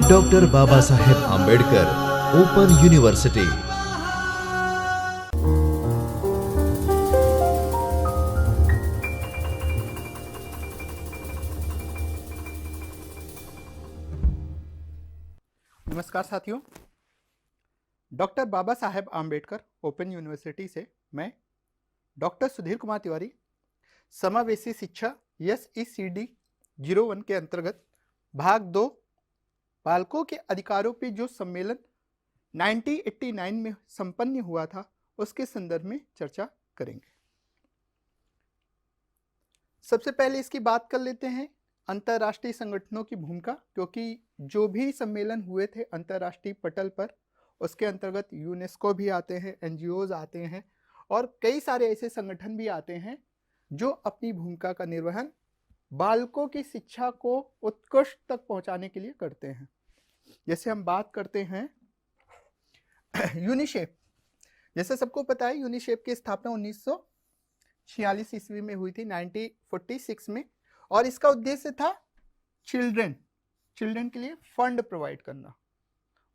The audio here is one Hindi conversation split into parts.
Doctor Baba Saheb Ambedkar open university. नमस्कार साथियों, doctor Baba Saheb Ambedkar open university से मैं डॉक्टर सुधीर कुमार तिवारी समावेशी शिक्षा SECD 01 के अंतर्गत भाग 2 बालकों के अधिकारों पे जो सम्मेलन 1989 में संपन्न हुआ था उसके संदर्भ में चर्चा करेंगे। सबसे पहले इसकी बात कर लेते हैं अंतर्राष्ट्रीय संगठनों की भूमिका, क्योंकि जो भी सम्मेलन हुए थे अंतर्राष्ट्रीय पटल पर उसके अंतर्गत यूनेस्को भी आते हैं, NGOs आते हैं और कई सारे ऐसे संगठन भी आते हैं जो अपनी भूमिका का निर्वहन बालकों की शिक्षा को उत्कृष्ट तक पहुंचाने के लिए करते हैं। जैसे हम बात करते हैं यूनिसेफ। जैसे सबको पता है यूनिसेफ की स्थापना 1946 ईस्वी में हुई थी, 1946 में, और इसका उद्देश्य था चिल्ड्रन के लिए फंड प्रोवाइड करना,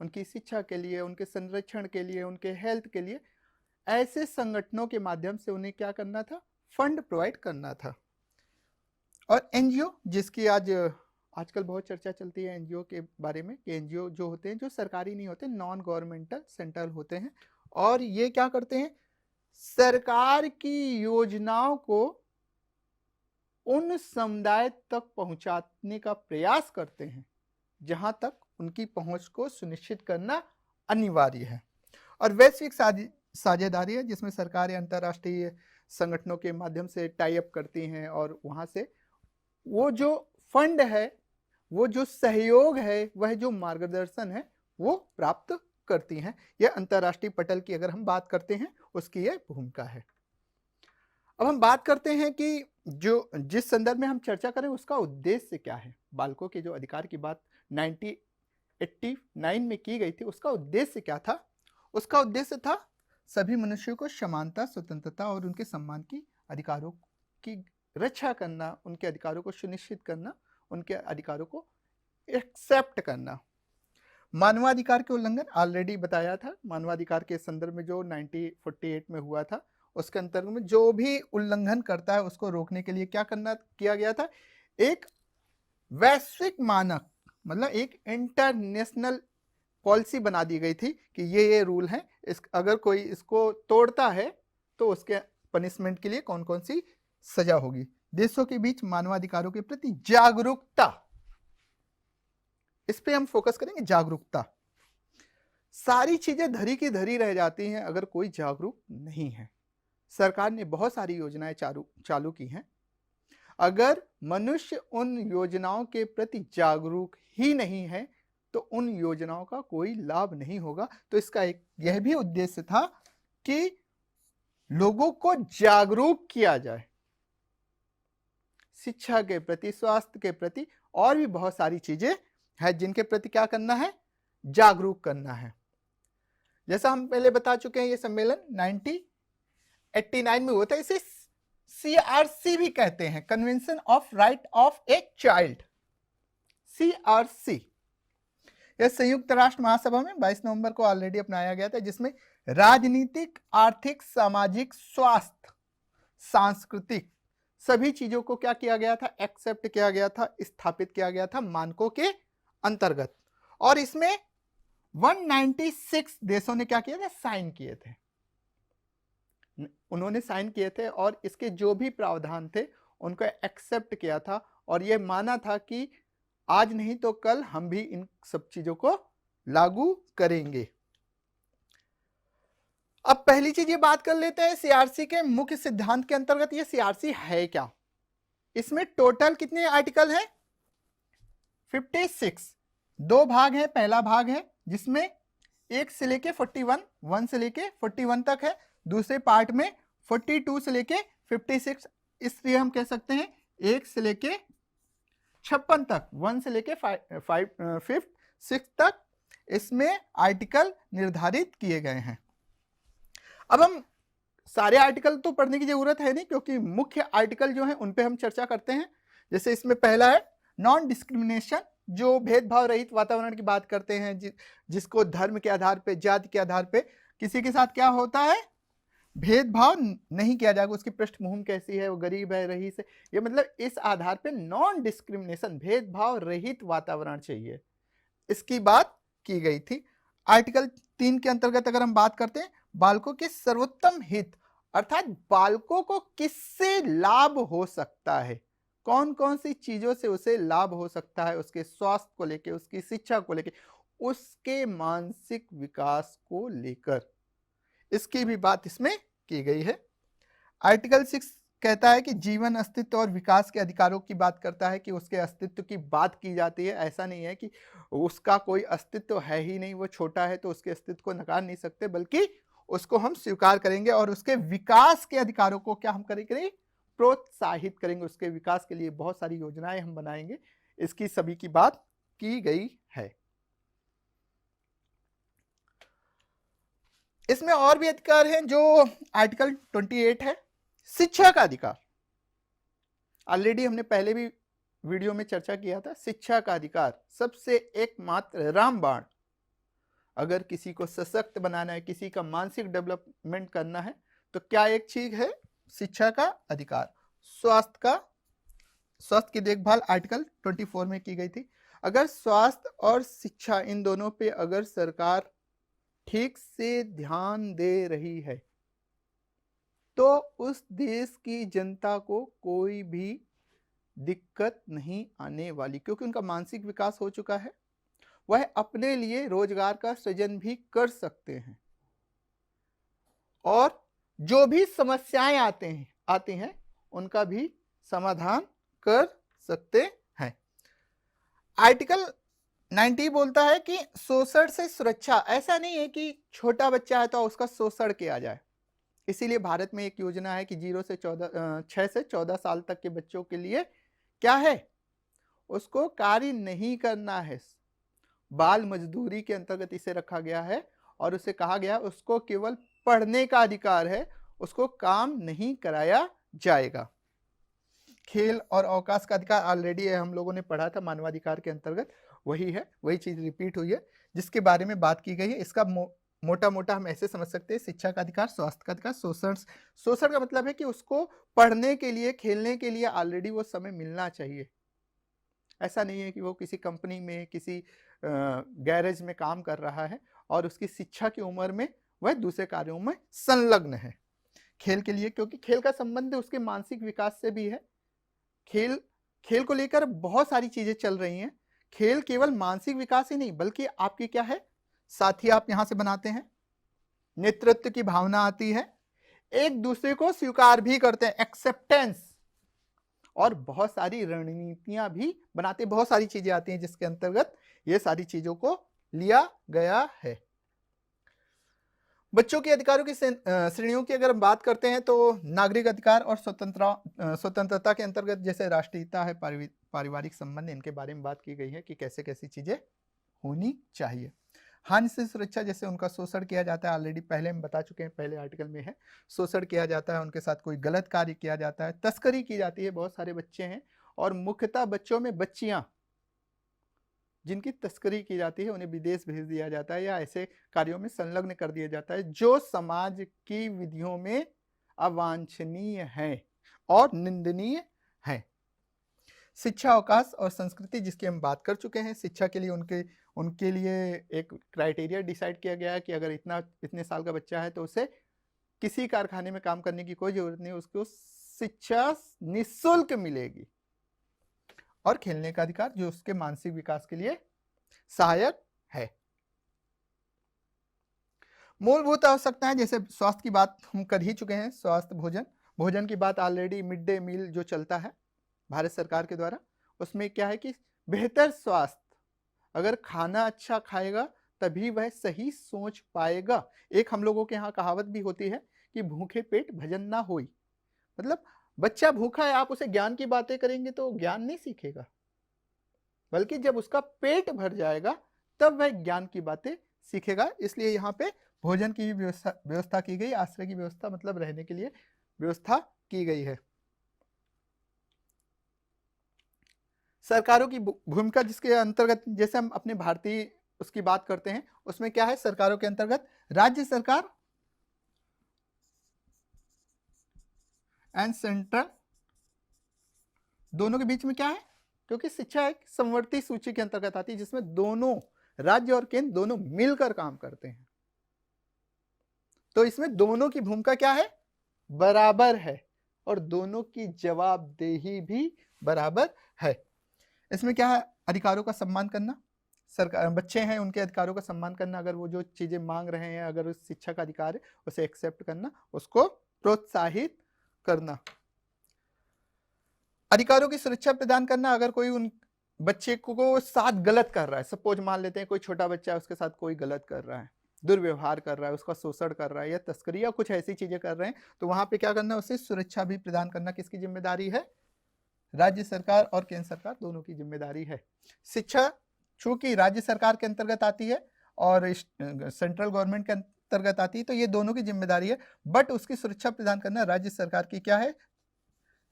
उनकी शिक्षा के लिए, उनके संरक्षण के लिए, उनके हेल्थ के लिए। ऐसे संगठनों के माध्यम से उन्हें क्या करना था, फंड प्रोवाइड करना था। और NGO, जिसकी आजकल बहुत चर्चा चलती है NGO के बारे में कि NGO जो होते हैं, जो सरकारी नहीं होते, नॉन गवर्नमेंटल सेंट्रल होते हैं, और ये क्या करते हैं, सरकार की योजनाओं को उन समुदाय तक पहुंचाने का प्रयास करते हैं जहां तक उनकी पहुंच को सुनिश्चित करना अनिवार्य है। और वैश्विक साझेदारी है जिसमें सरकारें अंतर्राष्ट्रीय संगठनों के माध्यम से टाई अप करती हैं और वहां से वो जो फंड है, वो जो सहयोग है, वह जो मार्गदर्शन है वो प्राप्त करती हैं। यह अंतर्राष्ट्रीय पटल की अगर हम बात करते हैं उसकी यह भूमिका है। अब हम बात करते हैं कि जिस संदर्भ में हम चर्चा करें उसका उद्देश्य क्या है। बालकों के जो अधिकार की बात 1989 में की गई थी, उसका उद्देश्य क्या था? उसका उद्देश्य था सभी मनुष्यों को समानता, स्वतंत्रता और उनके सम्मान की अधिकारों की रक्षा करना, उनके अधिकारों को सुनिश्चित करना, उनके अधिकारों को एक्सेप्ट करना। मानवाधिकार के उल्लंघन ऑलरेडी बताया था। मानवाधिकार के संदर्भ में जो 1948 में हुआ था उसके अंतर्गत में जो भी उल्लंघन करता है उसको रोकने के लिए क्या किया गया था, एक वैश्विक मानक, मतलब एक इंटरनेशनल पॉलिसी बना दी गई थी कि ये रूल है, अगर कोई इसको तोड़ता है तो उसके पनिशमेंट के लिए कौन कौन सी सजा होगी। देशों के बीच मानवाधिकारों के प्रति जागरूकता, इस पे हम फोकस करेंगे। जागरूकता, सारी चीजें धरी की धरी रह जाती हैं अगर कोई जागरूक नहीं है। सरकार ने बहुत सारी योजनाएं चालू की हैं, अगर मनुष्य उन योजनाओं के प्रति जागरूक ही नहीं है तो उन योजनाओं का कोई लाभ नहीं होगा। तो इसका एक यह भी उद्देश्य था कि लोगों को जागरूक किया जाए शिक्षा के प्रति, स्वास्थ्य के प्रति, और भी बहुत सारी चीजें हैं जिनके प्रति क्या करना है, जागरूक करना है। जैसा हम पहले बता चुके हैं, ये सम्मेलन 1989 में हुआ था। इसे CRC भी कहते हैं, convention of right of a child, CRC। यह संयुक्त राष्ट्र महासभा में 22 नवंबर को ऑलरेडी अपनाया गया था, जिसमें राजनीतिक, आर्थिक, सामाजिक, स्वास्थ्य, सांस्कृतिक सभी चीजों को क्या किया गया था, एक्सेप्ट किया गया था, स्थापित किया गया था मानकों के अंतर्गत। और इसमें 196 देशों ने क्या किया था, साइन किए थे, उन्होंने साइन किए थे और इसके जो भी प्रावधान थे उनको एक्सेप्ट किया था और यह माना था कि आज नहीं तो कल हम भी इन सब चीजों को लागू करेंगे। अब पहली चीज ये बात कर लेते हैं CRC के मुख्य सिद्धांत के अंतर्गत ये CRC है क्या। इसमें टोटल कितने आर्टिकल हैं, 56। दो भाग हैं, पहला भाग है जिसमें 1 से लेके 41, 1 से लेके 41 तक है, दूसरे पार्ट में 42 से लेके 56, इसलिए हम कह सकते हैं 1 से लेके 56 तक, 1 से लेके 5 6 तक इसमें आर्टिकल निर्धारित किए गए हैं। अब हम सारे आर्टिकल तो पढ़ने की जरूरत है नहीं, क्योंकि मुख्य आर्टिकल जो है उन पे हम चर्चा करते हैं। जैसे इसमें पहला है नॉन डिस्क्रिमिनेशन, जो भेदभाव रहित वातावरण की बात करते हैं, जिसको धर्म के आधार पे, जाति के आधार पे किसी के साथ क्या होता है, भेदभाव नहीं किया जाएगा, उसकी पृष्ठभूमि कैसी है, वो गरीब है, रईस है, ये मतलब इस आधार पे नॉन डिस्क्रिमिनेशन, भेदभाव रहित वातावरण चाहिए, इसकी बात की गई थी। आर्टिकल 3 के अंतर्गत अगर हम बात करते हैं, बालकों के सर्वोत्तम हित, अर्थात बालकों को किससे लाभ हो सकता है, कौन कौन सी चीजों से उसे लाभ हो सकता है, उसके स्वास्थ्य को लेकर, उसकी शिक्षा को लेकर, उसके मानसिक विकास को लेकर, इसकी भी बात इसमें की गई है। आर्टिकल 6 कहता है कि जीवन, अस्तित्व और विकास के अधिकारों की बात करता है, कि उसके अस्तित्व की बात की जाती है। ऐसा नहीं है कि उसका कोई अस्तित्व है ही नहीं, वो छोटा है तो उसके अस्तित्व को नकार नहीं सकते, बल्कि उसको हम स्वीकार करेंगे और उसके विकास के अधिकारों को क्या हम करेंगे, प्रोत्साहित करेंगे, उसके विकास के लिए बहुत सारी योजनाएं हम बनाएंगे, इसकी सभी की बात की गई है। इसमें और भी अधिकार हैं, जो आर्टिकल 28 है, शिक्षा का अधिकार। ऑलरेडी हमने पहले भी वीडियो में चर्चा किया था, शिक्षा का अधिकार सबसे एकमात्र रामबाण। अगर किसी को सशक्त बनाना है, किसी का मानसिक डेवलपमेंट करना है, तो क्या एक चीज है, शिक्षा का अधिकार। स्वास्थ्य की देखभाल आर्टिकल 24 में की गई थी। अगर स्वास्थ्य और शिक्षा इन दोनों पे अगर सरकार ठीक से ध्यान दे रही है, तो उस देश की जनता को कोई भी दिक्कत नहीं आने वाली, क्योंकि उनका मानसिक विकास हो चुका है, वह अपने लिए रोजगार का सृजन भी कर सकते हैं, और जो भी समस्याएं आती हैं उनका भी समाधान कर सकते हैं। आर्टिकल 90 बोलता है कि शोषण से सुरक्षा। ऐसा नहीं है कि छोटा बच्चा है तो उसका शोषण किया जाए, इसीलिए भारत में एक योजना है कि 6 से 14 साल तक के बच्चों के लिए क्या है, उसको कार्य नहीं करना है, बाल मजदूरी के अंतर्गत इसे रखा गया है, और उसे कहा गया उसको केवल पढ़ने का अधिकार है, उसको काम नहीं कराया जाएगा। खेल और अवकाश का अधिकार ऑलरेडी हम लोगों ने पढ़ा था, मानवाधिकार के अंतर्गत वही है, वही चीज रिपीट हुई है, जिसके बारे में बात की गई है। इसका मोटा मोटा हम ऐसे समझ सकते हैं, शिक्षा का अधिकार, स्वास्थ्य का अधिकार, शोषण का मतलब है कि उसको पढ़ने के लिए, खेलने के लिए ऑलरेडी वो समय मिलना चाहिए। ऐसा नहीं है कि वो किसी कंपनी में, किसी गैरेज में काम कर रहा है और उसकी शिक्षा की उम्र में वह दूसरे कार्यों में संलग्न है। खेल के लिए, क्योंकि खेल का संबंध उसके मानसिक विकास से भी है। खेल को लेकर बहुत सारी चीजें चल रही हैं। खेल केवल मानसिक विकास ही नहीं, बल्कि आपकी क्या है, साथी आप यहां से बनाते हैं, नेतृत्व की भावना आती है, एक दूसरे को स्वीकार भी करते हैं, एक्सेप्टेंस, और बहुत सारी रणनीतियां भी बनाते, बहुत सारी चीजें आती हैं जिसके अंतर्गत ये सारी चीजों को लिया गया है। बच्चों के अधिकारों की श्रेणियों की अगर हम बात करते हैं, तो नागरिक अधिकार और स्वतंत्रता के अंतर्गत जैसे राष्ट्रीयता है, पारिवारिक संबंध, इनके बारे में बात की गई है कि कैसे कैसी चीजें होनी चाहिए। हानि से सुरक्षा, जैसे उनका शोषण किया जाता है, ऑलरेडी पहले हम बता चुके हैं, पहले आर्टिकल में है, शोषण किया जाता है, उनके साथ कोई गलत कार्य किया जाता है, तस्करी की जाती है, बहुत सारे बच्चे हैं, और मुख्यतः बच्चों में बच्चियां जिनकी तस्करी की जाती है, उन्हें विदेश भेज दिया जाता है या ऐसे कार्यों में संलग्न कर दिया जाता है जो समाज की विधियों में अवांछनीय है और निंदनीय है। शिक्षा, अवकाश और संस्कृति, जिसकी हम बात कर चुके हैं। शिक्षा के लिए उनके लिए एक क्राइटेरिया डिसाइड किया गया है कि अगर इतने साल का बच्चा है तो उसे किसी कारखाने में काम करने की कोई जरूरत नहीं, उसको शिक्षा निःशुल्क मिलेगी। और खेलने का अधिकार, जो उसके मानसिक विकास के लिए सहायक है। मूलभूत आवश्यकताएं, जैसे स्वास्थ्य की बात हम कर ही चुके हैं, स्वास्थ्य, भोजन की बात ऑलरेडी, मिड डे मील जो चलता है भारत सरकार के द्वारा, उसमें क्या है कि बेहतर स्वास्थ्य, अगर खाना अच्छा खाएगा तभी वह सही सोच पाएगा। एक हम लोगों के यहाँ कहावत भी होती है कि भूखे पेट भजन ना होई, मतलब बच्चा भूखा है, आप उसे ज्ञान की बातें करेंगे तो ज्ञान नहीं सीखेगा, बल्कि जब उसका पेट भर जाएगा तब वह ज्ञान की बातें सीखेगा। इसलिए यहाँ पे भोजन की भी व्यवस्था की गई, आश्रय की व्यवस्था, मतलब रहने के लिए व्यवस्था की गई है। सरकारों की भूमिका जिसके अंतर्गत जैसे हम अपने भारतीय उसकी बात करते हैं, उसमें क्या है, सरकारों के अंतर्गत राज्य सरकार एंड सेंट्रल दोनों के बीच में क्या है, क्योंकि शिक्षा एक समवर्ती सूची के अंतर्गत आती है जिसमें दोनों राज्य और केंद्र दोनों मिलकर काम करते हैं। तो इसमें दोनों की भूमिका क्या है, बराबर है, और दोनों की जवाबदेही भी बराबर है। इसमें क्या है, अधिकारों का सम्मान करना, सरकार बच्चे हैं उनके अधिकारों का सम्मान करना, अगर वो जो चीजें मांग रहे हैं, अगर उस शिक्षा का अधिकार है उसे एक्सेप्ट करना, उसको प्रोत्साहित करना। अधिकारों की सुरक्षा प्रदान करना, अगर कोई उन बच्चे को साथ गलत कर रहा है, सपोज मान लेते हैं कोई छोटा बच्चा है उसके साथ कोई गलत कर रहा है, दुर्व्यवहार कर रहा है, उसका शोषण कर रहा है या तस्करी या कुछ ऐसी चीजें कर रहे हैं, तो वहां पे क्या करना, उसे सुरक्षा भी प्रदान करना किसकी जिम्मेदारी है, राज्य सरकार और केंद्र सरकार दोनों की जिम्मेदारी है। शिक्षा चूंकि राज्य सरकार के अंतर्गत आती है और सेंट्रल गवर्नमेंट के अंतर्गत आती है, तो ये दोनों की जिम्मेदारी है, बट उसकी सुरक्षा प्रदान करना राज्य सरकार की क्या है,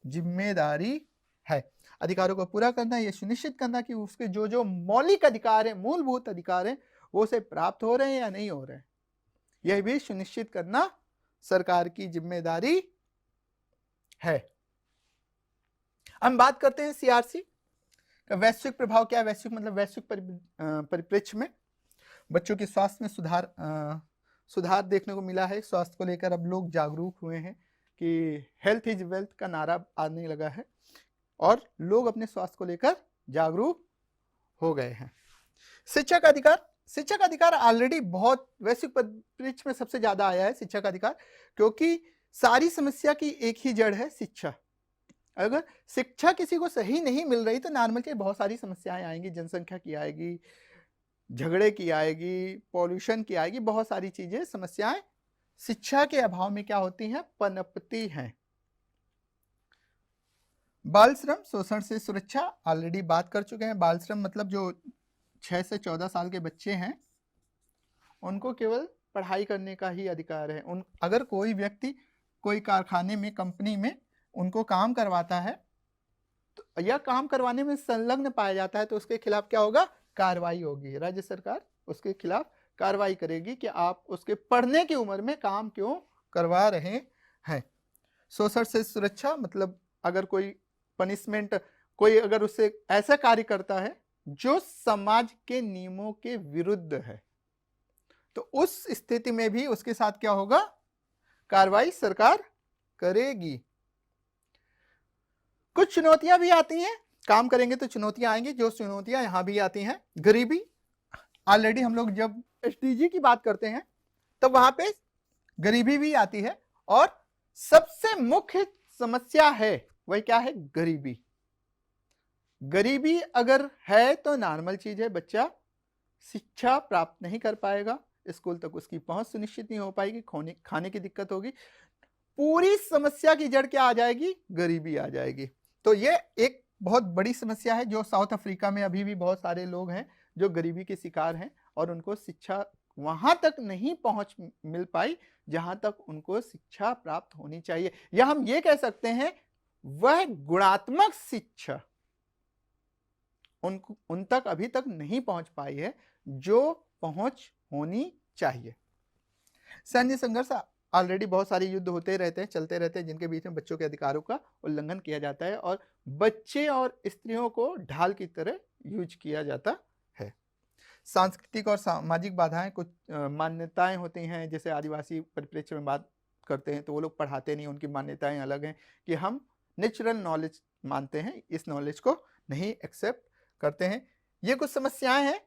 जिम्मेदारी है। अधिकारों को पूरा करना, यह सुनिश्चित करना कि उसके जो जो मौलिक अधिकार है, मूलभूत अधिकार है, वो उसे प्राप्त हो रहे हैं या नहीं हो रहे हैं, यह भी सुनिश्चित करना सरकार की जिम्मेदारी है। हम बात करते हैं सीआरसी का वैश्विक प्रभाव क्या है। वैश्विक मतलब वैश्विक परिप्रेक्ष्य में बच्चों के स्वास्थ्य में सुधार देखने को मिला है। स्वास्थ्य को लेकर अब लोग जागरूक हुए हैं कि हेल्थ इज वेल्थ का नारा आने लगा है और लोग अपने स्वास्थ्य को लेकर जागरूक हो गए हैं। शिक्षा का अधिकार, शिक्षा का अधिकार ऑलरेडी बहुत वैश्विक परिप्रेक्ष्य में सबसे ज्यादा आया है शिक्षा का अधिकार, क्योंकि सारी समस्या की एक ही जड़ है शिक्षा। अगर शिक्षा किसी को सही नहीं मिल रही तो नॉर्मल की बहुत सारी समस्याएं आएंगी, जनसंख्या की आएगी, झगड़े की आएगी, पॉल्यूशन की आएगी, बहुत सारी चीजें समस्याएं शिक्षा के अभाव में क्या होती हैं, पनपती हैं। बाल श्रम, शोषण से सुरक्षा, ऑलरेडी बात कर चुके हैं। बाल श्रम मतलब जो 6 से 14 साल के बच्चे हैं उनको केवल पढ़ाई करने का ही अधिकार है। अगर कोई व्यक्ति कोई कारखाने में, कंपनी में उनको काम करवाता है तो या काम करवाने में संलग्न पाया जाता है तो उसके खिलाफ क्या होगा, कार्रवाई होगी। राज्य सरकार उसके खिलाफ कार्रवाई करेगी कि आप उसके पढ़ने की उम्र में काम क्यों करवा रहे हैं। शोषण से सुरक्षा मतलब अगर कोई पनिशमेंट, कोई अगर उससे ऐसा कार्य करता है जो समाज के नियमों के विरुद्ध है तो उस स्थिति में भी उसके साथ क्या होगा, कार्रवाई सरकार करेगी। कुछ चुनौतियां भी आती हैं, काम करेंगे तो चुनौतियां आएंगी, जो चुनौतियां यहां भी आती हैं। गरीबी, ऑलरेडी हम लोग जब एसडीजी की बात करते हैं तो वहां पे गरीबी भी आती है और सबसे मुख्य समस्या है वही क्या है, गरीबी। गरीबी अगर है तो नॉर्मल चीज है, बच्चा शिक्षा प्राप्त नहीं कर पाएगा, स्कूल तक उसकी पहुंच सुनिश्चित नहीं हो पाएगी, खाने की दिक्कत होगी, पूरी समस्या की जड़ क्या आ जाएगी, गरीबी आ जाएगी। तो ये एक बहुत बड़ी समस्या है जो साउथ अफ्रीका में अभी भी बहुत सारे लोग हैं जो गरीबी के शिकार हैं और उनको शिक्षा वहां तक नहीं पहुंच मिल पाई जहां तक उनको शिक्षा प्राप्त होनी चाहिए, या हम ये कह सकते हैं वह गुणात्मक शिक्षा उन तक अभी तक नहीं पहुंच पाई है जो पहुंच होनी चाहिए। सैन्य संघर्ष, ऑलरेडी बहुत सारे युद्ध होते रहते हैं, चलते रहते हैं, जिनके बीच में बच्चों के अधिकारों का उल्लंघन किया जाता है और बच्चे और स्त्रियों को ढाल की तरह यूज किया जाता है। सांस्कृतिक और सामाजिक बाधाएं, कुछ मान्यताएं होती हैं, जैसे आदिवासी परिप्रेक्ष्य में बात करते हैं तो वो लोग पढ़ाते नहीं, उनकी मान्यताएं अलग हैं कि हम नेचुरल नॉलेज मानते हैं, इस नॉलेज को नहीं एक्सेप्ट करते हैं। ये कुछ समस्याएं हैं।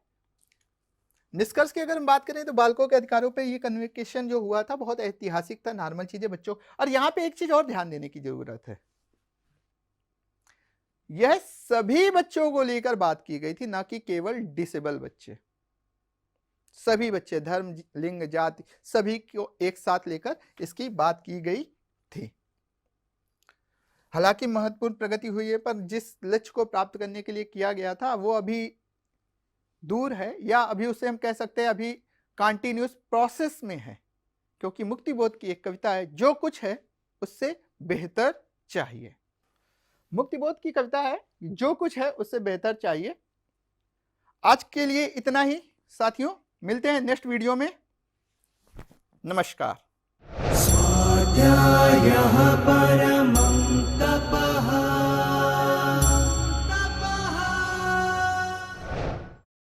निष्कर्ष की अगर हम बात करें तो बालकों के अधिकारों पे ये कन्वेकेशन जो हुआ था बहुत ऐतिहासिक था, नॉर्मल चीजें बच्चों, और यहाँ पे एक चीज और ध्यान देने की जरूरत है, यह सभी बच्चों को लेकर बात की गई थी, ना कि केवल डिसेबल बच्चे। सभी बच्चे, धर्म, लिंग, जाति सभी को एक साथ लेकर इसकी बात की गई थी। हालांकि महत्वपूर्ण प्रगति हुई है, पर जिस लक्ष्य को प्राप्त करने के लिए किया गया था वो अभी दूर है, या अभी उसे हम कह सकते हैं अभी कंटिन्यूअस प्रोसेस में है, क्योंकि मुक्तिबोध की एक कविता है, जो कुछ है उससे बेहतर चाहिए। मुक्तिबोध की कविता है, जो कुछ है उससे बेहतर चाहिए। आज के लिए इतना ही साथियों, मिलते हैं नेक्स्ट वीडियो में। नमस्कार। स्वाध्यायः परमः